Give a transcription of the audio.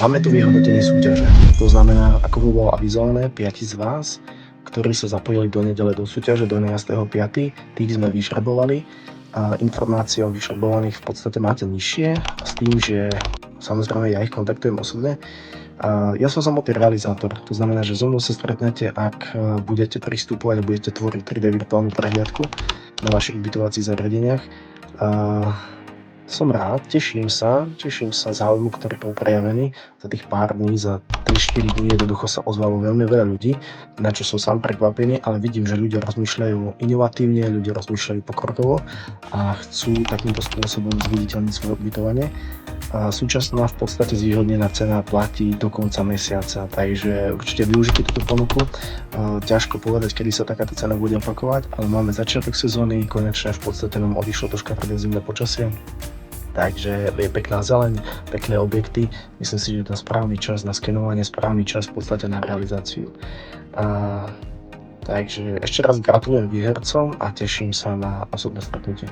Máme tu vyhodnotenie súťaže. To znamená, ako bolo avizované, 5 z vás, ktorí sa zapojili do nedele do súťaže do 11.5., tých sme vyšrebovali. A informácie o vyšrebovaných v podstate máte nižšie, s tým, že samozrejme ja ich kontaktujem osobne. Ja som samotný realizátor, to znamená, že so mnou sa stretnete, ak budete pristupovať a budete tvoriť 3D virtuálnu prehliadku na vašich ubytovacích zariadeniach. Som rád, teším sa záujmu, ktorý bol prejavený za tých pár dní, za 3-4 dní jednoducho sa ozvalo veľmi veľa ľudí, na čo som sám prekvapený, ale vidím, že ľudia rozmýšľajú inovatívne, ľudia rozmýšľajú pokrokovo a chcú takýmto spôsobom zviditeľniť svoje ubytovanie. Súčasná v podstate zvýhodnená cena platí do konca mesiaca, takže určite využite túto ponuku. Ťažko povedať, kedy sa takáto cena bude opakovať, ale máme začiatok sezóny, konečne v podstate nám odišlo troška predezimné počasie. Takže je pekná zeleň, pekné objekty. Myslím si, že je to správny čas na skenovanie, správny čas v podstate na realizáciu. Takže ešte raz gratulujem výhercom a teším sa na osobné stretnutie.